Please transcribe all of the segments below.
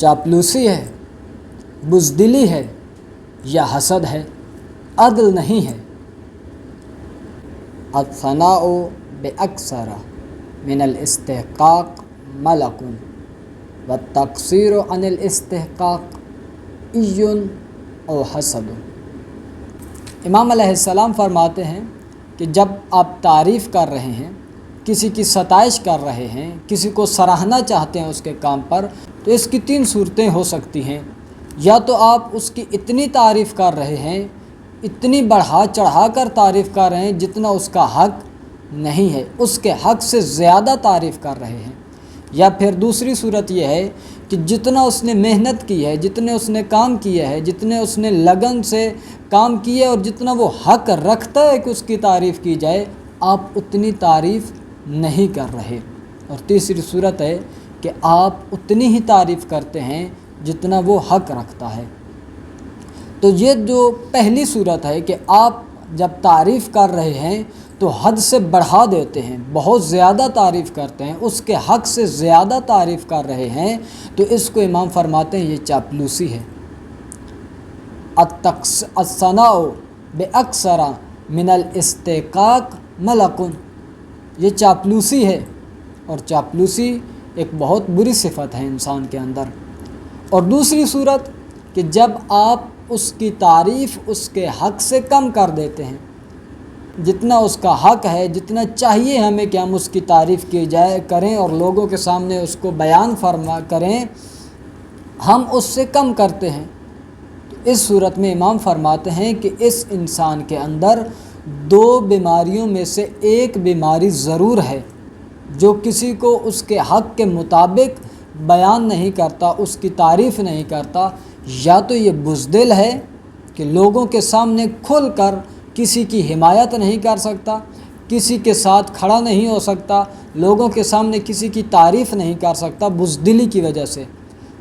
चापलूसी है, बुज़दिली है या हसद है, अदल नहीं है। अत्सनाउ बेअक्सर मिनल इस्तिहकाक मलकुन व तक़सीर अनिल इस्तिहकाक इयुन और हसद। इमाम अलैहिस्सलाम फरमाते हैं कि जब आप तारीफ़ कर रहे हैं, किसी की सताइश कर रहे हैं, किसी को सराहना चाहते हैं उसके काम पर, तो इसकी 3 सूरतें हो सकती हैं। या तो आप उसकी इतनी तारीफ़ कर रहे हैं, इतनी बढ़ा चढ़ा कर तारीफ़ कर रहे हैं जितना उसका हक़ नहीं है, उसके हक़ से ज़्यादा तारीफ़ कर रहे हैं। या फिर दूसरी सूरत यह है कि जितना उसने मेहनत की है, जितने उसने काम किया है, जितने उसने लगन से काम किया और जितना वो हक़ रखता है कि उसकी तारीफ़ की जाए, आप उतनी तारीफ़ नहीं कर रहे। और तीसरी सूरत है कि आप उतनी ही तारीफ़ करते हैं जितना वो हक़ रखता है। तो ये जो पहली सूरत है कि आप जब तारीफ़ कर रहे हैं तो हद से बढ़ा देते हैं, बहुत ज़्यादा तारीफ़ करते हैं, उसके हक़ से ज़्यादा तारीफ़ कर रहे हैं, तो इसको इमाम फरमाते हैं ये चापलूसी है। अस्सनाउ बेअक्सरा मिनल इस्तिकाक मलकुन, ये चापलूसी है। और चापलूसी एक बहुत बुरी सिफ़त है इंसान के अंदर। और दूसरी सूरत कि जब आप उसकी तारीफ़ उसके हक़ से कम कर देते हैं, जितना उसका हक़ है, जितना चाहिए हमें कि हम उसकी तारीफ़ की जाए करें और लोगों के सामने उसको बयान फरमा करें, हम उससे कम करते हैं। तो इस सूरत में इमाम फरमाते हैं कि इस इंसान के अंदर 2 बीमारियों में से एक बीमारी ज़रूर है। जो किसी को उसके हक़ के मुताबिक बयान नहीं करता, उसकी तारीफ़ नहीं करता, या तो ये बुज़दिल है कि लोगों के सामने खुल कर किसी की हिमायत नहीं कर सकता, किसी के साथ खड़ा नहीं हो सकता, लोगों के सामने किसी की तारीफ़ नहीं कर सकता बुज़दिली की वजह से।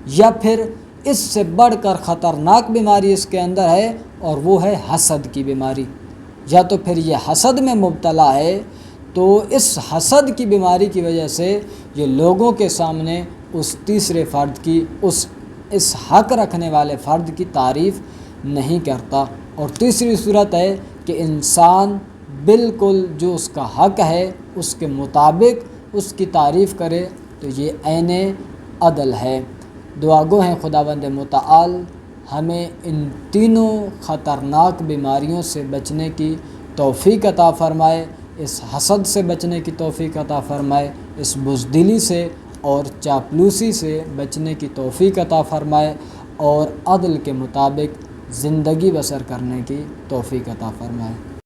या फिर इससे बढ़कर ख़तरनाक बीमारी इसके अंदर है और वो है हसद की बीमारी। या तो फिर ये हसद में मुब्तला है, तो इस हसद की बीमारी की वजह से ये लोगों के सामने उस तीसरे फ़र्द की, इस हक़ रखने वाले फ़र्द की तारीफ़ नहीं करता। और तीसरी सूरत है कि इंसान बिल्कुल जो उसका हक़ है उसके मुताबिक उसकी तारीफ़ करे, तो ये ऐने अदल है। दुआ गो हैं खुदावंद मुतआल हमें इन तीनों ख़तरनाक बीमारियों से बचने की तौफ़ीक़ अता फ़रमाए, इस हसद से बचने की तौफ़ीक़ अता फ़रमाए, इस बुज़दिली से और चापलूसी से बचने की तौफ़ीक़ अता फ़रमाए, और अदल के मुताबिक ज़िंदगी बसर करने की तौफ़ीक़ अता फ़रमाए।